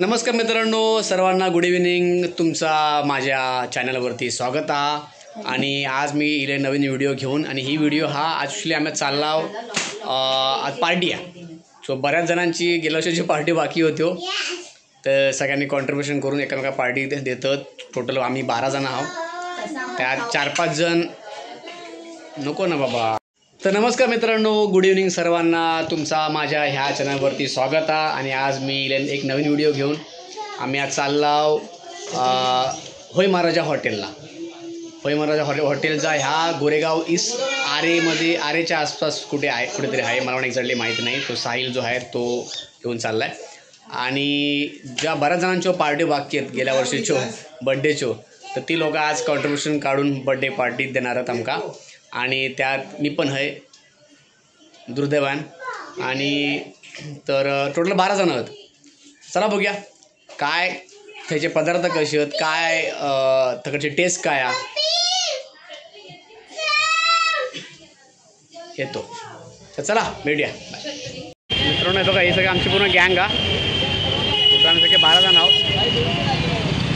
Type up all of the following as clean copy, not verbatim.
नमस्कार मित्रांनो, सर्वांना गुड इव्हिनिंग. तुमचा माझ्या चॅनलवरती स्वागत आहे. आणि आज मी इले नवीन व्हिडिओ घेऊन आणि ही व्हिडिओ हा ॲक्च्युली आम्ही चालला आज पार्टी आहे. सो बऱ्याच जणांची गेल्या वर्षाची पार्टी बाकी होती हो, तर सगळ्यांनी कॉन्ट्रीब्युशन करून एकामेका पार्टी देतात. टोटल आम्ही 12 जण आहोत, त्यात 4-5 जण नको ना बाबा. तर नमस्कार मित्रांनो, गुड इव्हिनिंग सर्वांना. तुमचा माझ्या ह्या चॅनलवरती स्वागत आहे. आणि आज मी एक नवीन व्हिडिओ घेऊन आम्ही आज चाललो होय महाराजा हॉटेलला. होय महाराजा हॉटेलचा ह्या गोरेगाव ईस्ट आरेमध्ये, आरेच्या आसपास कुठेतरी आहे, मला एक्झॅक्टली माहिती नाही. तो साहिल जो आहे तो घेऊन चालला आहे. आणि ज्या बऱ्याच जणांच्या पार्टी बाकी आहेत गेल्या वर्षीचो बड्डेचो, तर ती लोक आज कॉन्ट्रीब्युशन काढून बड्डे पार्टी देणार आहेत आमका. आणि त्यात मी पण आहे दुर्दैवान. आणि तर टोटल 12 जण आहेत. चला बघूया काय त्याचे पदार्थ कसे आहेत, काय त्याकडची टेस्ट काय आहे येतो. तर चला भेटूया. मित्रांनो बघा, हे सगळे आमची पूर्ण गँग आहे. आम्ही सगळे 12 जण आहोत.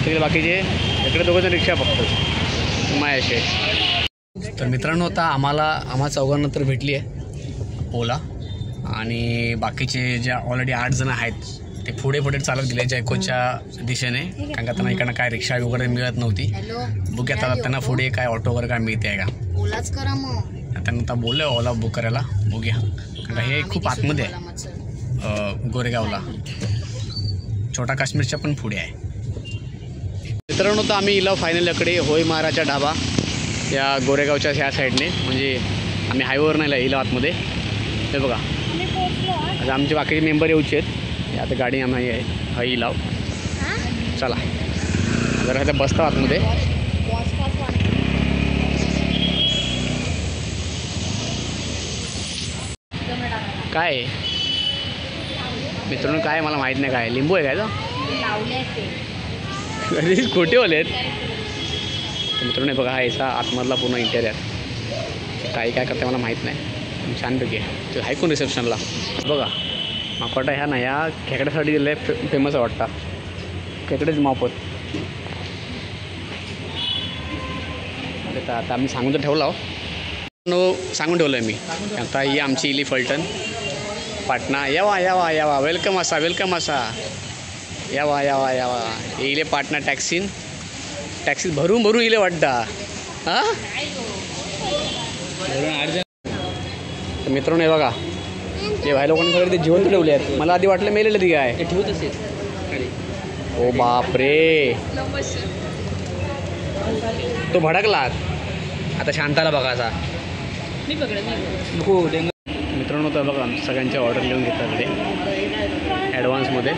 सगळे बाकीचे इकडे 2 जण रिक्षा बघतात मायाशे. तर मित्रांनो, आता आम्हा चौघांना तर भेटली आहे ओला. आणि बाकीचे ज्या ऑलरेडी 8 जण आहेत ते पुढे चालत गेले जयकोच्या दिशेने, कारण का त्यांना इकडनं काय रिक्षा वगैरे मिळत नव्हती. बघूया आता त्यांना पुढे काय ऑटो वगैरे काय मिळते आहे का. ओलाच करा मग. त्यांना आता बोललं ओला बुक करायला. बघूया, कारण का हे खूप आतमध्ये आहे गोरेगावला. छोटा काश्मीरच्या पण पुढे आहे. मित्रांनो, तर आम्ही इला फायनल इकडे होय महाराजा ढाबा या गोरेगावच्या ह्या साईडने, म्हणजे आम्ही हायवेवर नाही इला आतमध्ये. हे बघा, आता आमचे बाकीचे मेंबर येऊचे आहेत. आता गाडी आम्ही हई लाव. चला जरा आता बसतो आतमध्ये. काय मित्रांनो, काय मला माहीत नाही काय लिंबू आहे काय तर खोटे वाले आहेत. मित्रांनो बघा, हा याचा आतमधला पूर्ण इंटेरियर. काही काय करते मला माहीत नाही, छानपैकी आहे. आहे कोण रिसेप्शनला बघा. मापटा ह्या ना या खेकड्यासाठी दिले फेमस वाटता. खेकडेच मापत आता आम्ही सांगून तर ठेवला सांगून ठेवलं आहे मी. आता ही आमची इली फलटण पाटणा. यावा यावा यावा, वेलकम असा वेलकम असा. यावा यावा यावा. इले पाटणा टॅक्सीत भरून इले वाटता. हां मित्रांनो हे बघा, ते भाई लोकांनी सगळे ते जिवंत ठेवले आहेत. मला आधी वाटलं मेलेलं ती काय ते ठेवत असेल. ओ बापरे, तो भडकला. आता शांताला बघा असा. मित्रांनो तर बघा, सगळ्यांच्या ऑर्डर लिहून घेतात ते ॲडव्हान्समध्ये.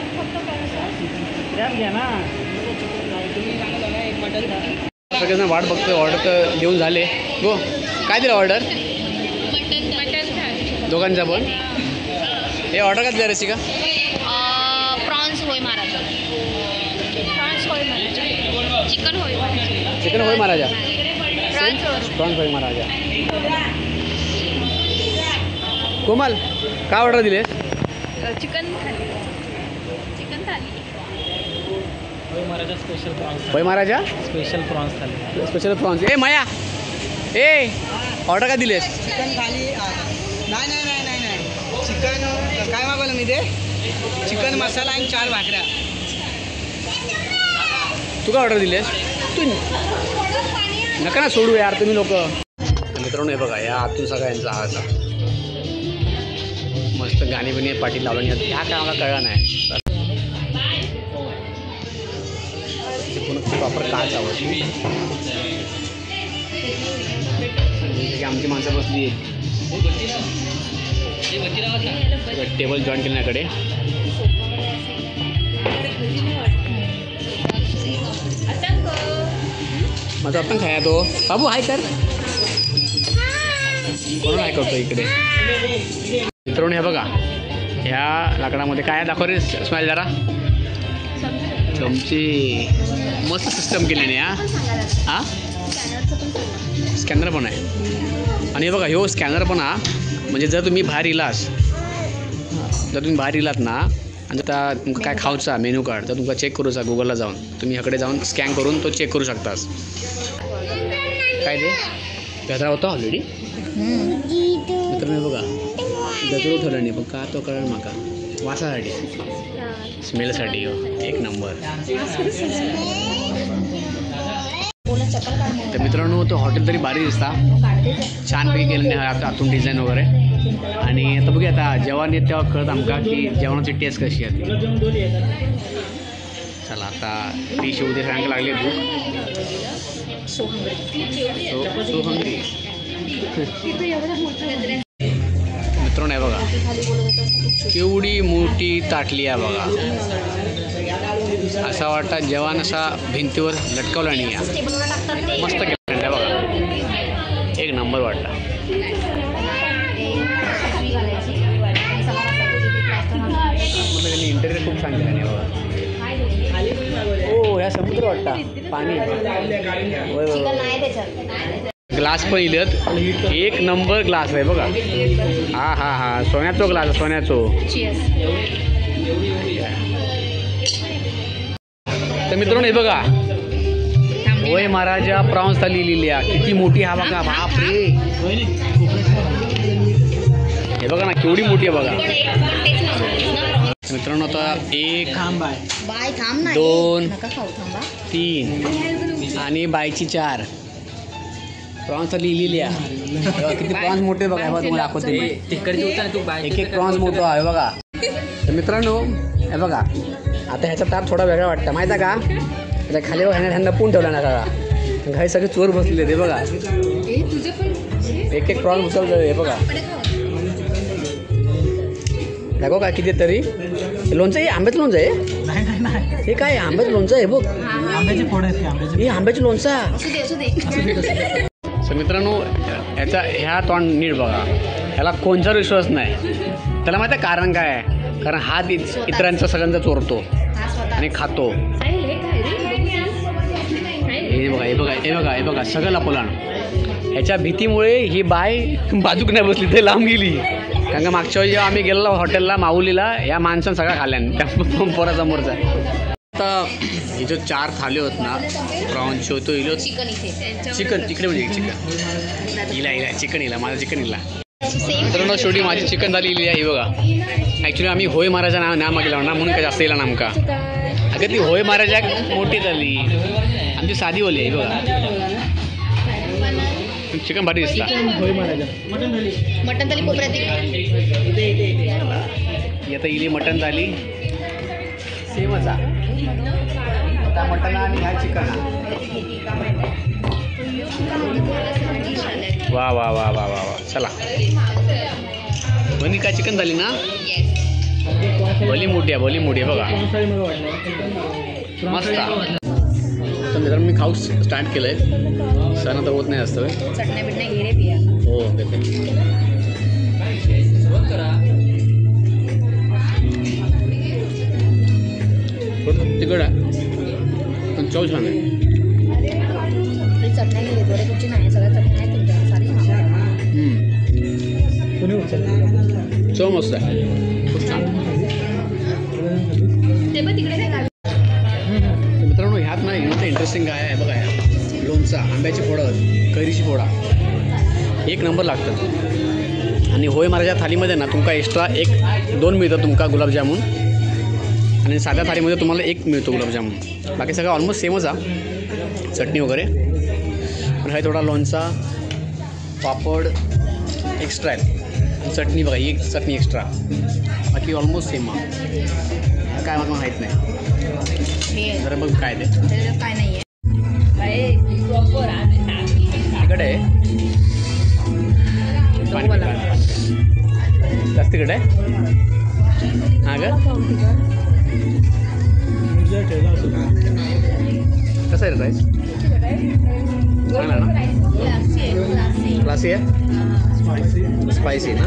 सगळेजण वाट बघतोय. ऑर्डर तर देऊन झाले. गो काय दिलं ऑर्डर दोघांचा पण. हे ऑर्डर काय दिलं रेसिका? प्रॉन्स होय महाराजा. चिकन होय महाराजा. प्रॉन्स होय महाराजा. कोमल काय ऑर्डर दिले? चिकन थाली. होय महाराजा स्पेशल प्रॉन्स. ए माया, ए ऑर्डर काय दिलेस? चिकन थाली. नाही चिकन काय मागवलं मी ते? चिकन मसाला आणि 4 भाकऱ्या. तू काय ऑर्डर दिलेस? तू नका ना सोडू यार तुम्ही लोक. मित्रांनो हे बघा, या आतून सगळ्यांचा हाचा मस्त गाणी बिणी पाठी लावलं. ह्या काय मला कळलं नाही. पूर्ण प्रॉपर काच आवडली. आमची माणसं बसली टेबल जॉईन केल्याकडे. माझा आपण खाया तो बाबू हाय कर. कोण हाय करतो इकडे? मित्रांनो हे बघा, ह्या लाकडामध्ये काय दाखव रे स्माईल जरा. चमची मस्त सिस्टम केली नाही. हां स्कॅनर पण आहे. आणि हे बघा, स्कॅनर पण हा म्हणजे जर तुम्ही बाहेर इलास ना, आणि आता तुमका काय खाऊचा मेनू कार्ड तर तुमका चेक करूचा गुगलला जाऊन तुम्ही ह्याकडे जाऊन स्कॅन करून तो चेक करू शकतास. काय ते गजरा होता ऑलरेडी मित्रांनो बघा गजरो ठरला नाही पण का तो कळलं म्हाका वासासाठी स्मेलसाठी एक नंबर. तर मित्रांनो तो हॉटेल तरी भारी दिसता छानपैकी केलं नाही आता आतून डिझाईन वगैरे. आणि आता बघूया आता जेवण येत तेव्हा कळत आमका की जेवणाची टेस्ट कशी आहे. चला आता ती उद्या सांगायला लागली भूक सो हंग्री. मित्रांनो आहे बघा केवढी मोठी ताटली आहे बघा. असा वाटतं जेवण असा भिंतीवर लटकवला नाही आहे मस्त केलं आहे बघा एक नंबर वाटतं. इंटेरियर खूप छान केलं आहे बघा. हो ह्या समुद्र वाटतं पाणी ग्लास पण इलत एक नंबर ग्लास आहे बघा. हा हा हा सोन्याचो ग्लास सोन्याचो. तर मित्रांनो हे बघा होय महाराजा प्रॉन्स थाली लिहिली आहे किती मोठी हा बघा बापरे. हे बघा ना केवढी मोठी आहे बघा. मित्रांनो आता 1 2 3 आणि बायची 4 प्रॉन्स लिहिलेली आहे. किती प्रॉन्स मोठे बघा तुम्हाला दाखवते एक एक प्रॉन्स मोठं आहे बघा. तर मित्रांनो हे बघा आता ह्याचा ताप थोडा वेगळा वाटतं माहिती आहे का. आता खाली ह्यांना लपून ठेवला ना सगळा घरी सगळे चोर बसलेले ते बघा एक एक प्रॉन्स उचललं हे बघा. दाखव का किती तरी लोणचं हे आंब्याचं लोणचं आहे हे काय आंब्याचं लोणचं आहे बघ हे आंब्याचं लोणचं. मित्रांनो याचा ह्या तोंड नीट बघा ह्याला कोणचा विश्वास नाही. त्याला माहिती आहे कारण काय आहे कारण हा इतरांचा सगळ्यांचा चोरतो आणि खातो. हे बघा हे बघा हे बघा हे बघा सगळं लपवलं. ह्याच्या भीतीमुळे ही बाय बाजूक नाही बसली ते लांब गेली कारण का मागच्या वेळी जेव्हा आम्ही गेलो हॉटेलला माऊलीला या माणसानं सगळा खाल्यान त्या पोरासमोरचा. आता हे जो 4 थाली होत ना प्रॉन्स होतो इलो चिकन तिकडे म्हणजे चिकन इला चिकन इला माझा चिकन इला. मित्रांनो शेवटी माझी चिकन थाली इली आहे बघा. ॲक्च्युली आम्ही होय महाराजा नाम केला ना म्हणून काय जास्त येईल नामका. अगं ती होय महाराजा मोठी झाली आमची साधी बोली आहे बघा. चिकन भारी दिसला होय महाराजा मटन थाली कोपऱ्यात आता इली मटन थाली सेमच आता मटन आणि ह्या चिकन. वा वा वा वा वा वा चला बनी काय चिकन झाली ना भली मोठी आहे बघा मस्त. तर मित्रांनो मी खाऊ स्टार्ट केलं आहे सण आता होत नाही जास्त चटण्या बिटण्या घे रे पिया. हो देते तिकड आहे पण चव छान आहे. चटण्या घे रे तुमची नाही सगळ्या चटण्या आहेत तुमच्या सारी चव मस्त आहे खूप छान. ते पण तिकडे काय मित्रांनो ह्यात ना इंटरेस्टिंग काय आहे बघा लोणचा आंब्याची फोडं कैरीची फोडा एक नंबर लागतं. आणि होय महाराजा थालीमध्ये ना तुमका एक्स्ट्रा 1-2 मिळतं तुमका गुलाबजामुन आणि साध्या थालीमध्ये तुम्हाला 1 मिळतो गुलाबजामुन. बाकी सगळं ऑलमोस्ट सेमच आहे चटणी वगैरे पण हा थोडा लोणचा पापड एक्स्ट्रा आहे आणि चटणी बघा एक चटणी एक्स्ट्रा बाकी ऑलमोस्ट सेम आहे. काय मला माहीत नाही जरा बघ काय ते काय नाही आहे तिकडे आहे जास्त तिकडे आहे हां का कसं आहे रे प्राईस चांगला ना क्लासी आहे स्पायसी ना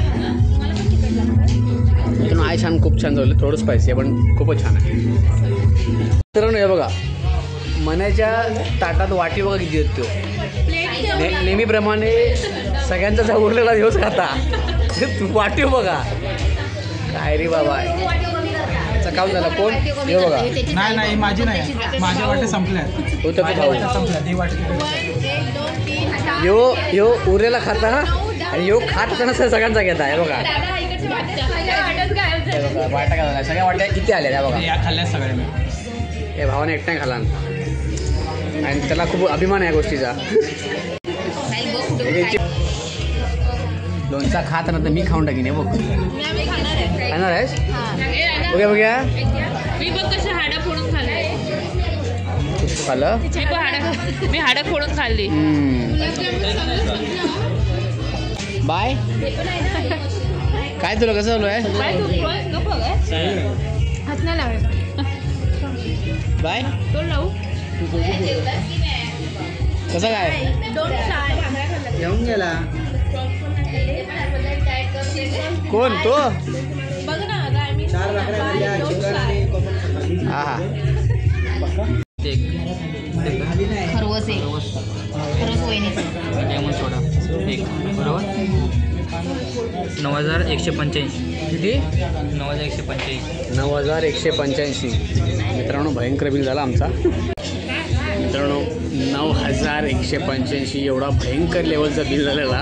पण आहे छान खूप छान झालं थोडं स्पायसी आहे पण खूपच छान आहे. मित्रांनो हे बघा मनाच्या ताटात वाटी बघा किती येतो नेहमीप्रमाणे सगळ्यांचा जा उरलेला दिवस खाता वाटी बघा काय रे बाबा आता खाऊन झाला कोण हे बघा नाही नाही माझी नाही माझ्या वाटे संपल्या होतं तू खाऊ संपल्या ती वाटे यो उरलेला खाता आणि यो खात असताना सगळ्यांचा घेता आहे बघा वाटा का सगळ्या वाट्या किती आल्या त्या बघा या खाल्ल्या सगळ्यांनी हे भावाने एकट्याने खाला आणि त्याला खूप अभिमान आहे या गोष्टीचा लोणचा खात ना तर मी खाऊन टाकीन हे बघ खाणार आहेस बघ्या बघ्या मी बघ कशा हाडा फोडून खाल्ले खाल्लं मी हाडा फोडून खाल्ली बाय काय तुला कसं चालू आहे हात नाही लावायचा बाय तो लावू कसं काय येऊन गेला कोण तो बघ ना आता 4 भाकऱ्या खाल्ल्या चिकन आणि कोकम खाल्ली. हा हा खरवस आहे खरवस वहिनीचं लेमन सोडा एक बरोबर 9185 किती 9185 9185 मित्रांनो भयंकर बिल झाला आमचा मित्रांनो 9185 एवढा भयंकर लेवलचा बिल झालेला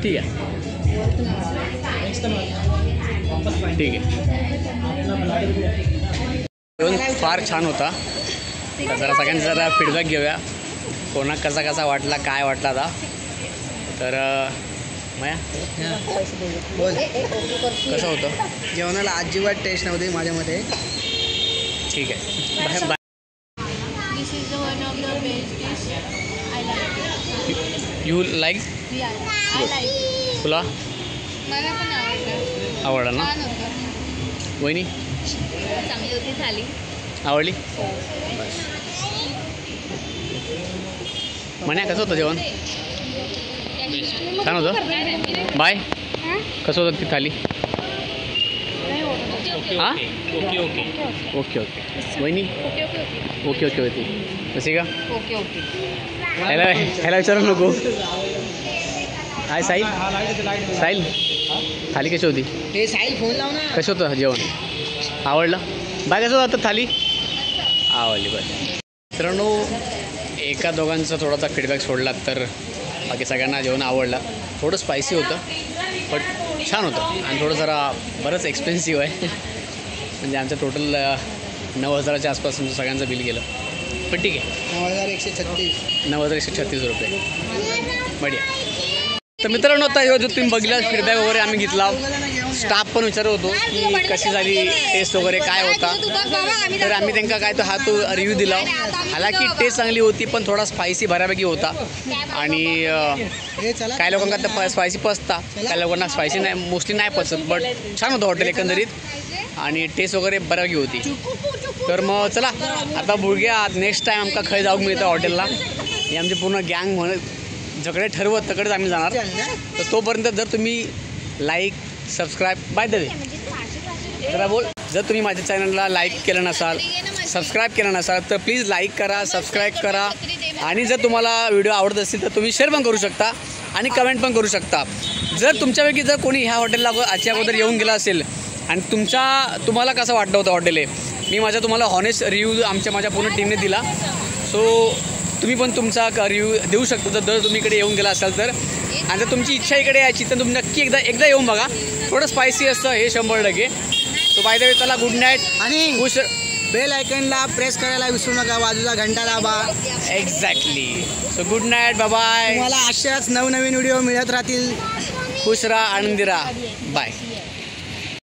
ठीक आहे ठीक आहे जेवण फार छान होता तर जरा सगळ्यांचा जरा फीडबॅक घेऊया कोणा कसा कसा वाटला काय वाटला आता तर माया बोल कसं होतं जेवणाला अजिबात टेस्ट नव्हती माझ्यामध्ये ठीक आहे bye bye this is the one of the best dish I like you like तुला मला पण आवडलं आवडला ना छान होतं वहिनी चांगली होती थाली आवडली म्हण्या कसं होतं जेवण छान होतं बाय कसं होतं ती थाली हां ओके ओके ओके ओके वहिनी ओके ओके होती कशी का ओके ओके ह्याला विचारू नको हाय साहिल साहिल थाली कशी होती हे साहिल फोन लाव ना कसं होतं जेवण आवडलं बाय कसं होतं थाली आवडली बरं मित्रांनो एका दोघांचा थोडासा फीडबॅक सोडला तर बाकी सगळ्यांना जेवण आवडलं थोडं स्पायसी होतं बट छान होतं आणि थोडं जरा बरंच एक्सपेन्सिव्ह आहे म्हणजे आमचं टोटल 9,000च्या आसपास तुमचं सगळ्यांचं बिल गेलं पण ठीक आहे 9136 9,136 रुपये बढिया तर मित्रांनो आता ह्यो जो तुम्ही बघितला फीडबॅक वगैरे आम्ही घेतला स्टाफ पण विचारत होतो की कशी झाली टेस्ट वगैरे काय होता तर आम्ही त्यांना काय तो रिव्ह्यू दिला हालाकी टेस्ट चांगली होती पण थोडा स्पायसी बऱ्यापैकी होता आणि हे चला काही लोकांना तर स्पायसी पचता काही लोकांना स्पायसी नाही मोस्टली नाही पचत बट छान होतं हॉटेल एकंदरीत आणि टेस्ट वगैरे बऱ्यापैकी होती तर मग चला आता बघूया नेक्स्ट टाईम आमका खंय जाऊक मिळतं हॉटेलला हे आमची पूर्ण गँग म्हणत झगडे ठरवत तकडेच आम्ही जाणार तर तोपर्यंत जर तुम्ही like subscribe by the way जरा बोल जर तुम्ही माझ्या चॅनलला लाईक केलं नसाल सबस्क्राईब केलं नसाल तर प्लीज लाईक करा सबस्क्राईब करा आणि जर तुम्हाला व्हिडिओ आवडत असतील तर तुम्ही शेअर पण करू शकता आणि कमेंट पण करू शकता जर तुमच्यापैकी जर कोणी ह्या हॉटेलला आजच्या अगोदर येऊन गेला असेल आणि तुम्हाला कसं वाटलं होतं हॉटेल हे मी तुम्हाला हॉनेस्ट रिव्ह्यू माझ्या पूर्ण टीमने दिला सो तुम्ही पण तुमचा रिव्ह्यू देऊ शकता जर तुम्ही इकडे येऊन गेला असाल तर आणि जर तुमची इच्छा इकडे यायची तर तुम्ही नक्की एकदा येऊन बघा थोडं स्पायसी असतं हे 100% सो बाय द वे चला गुड नाईट आणि खुश बेल आयकनला प्रेस करायला विसरू नका बाजूला घंटा दाबा exactly so good night bye तुम्हाला अशाच नवनवीन व्हिडिओ मिळत राहतील खुश राहा आनंदी राहा बाय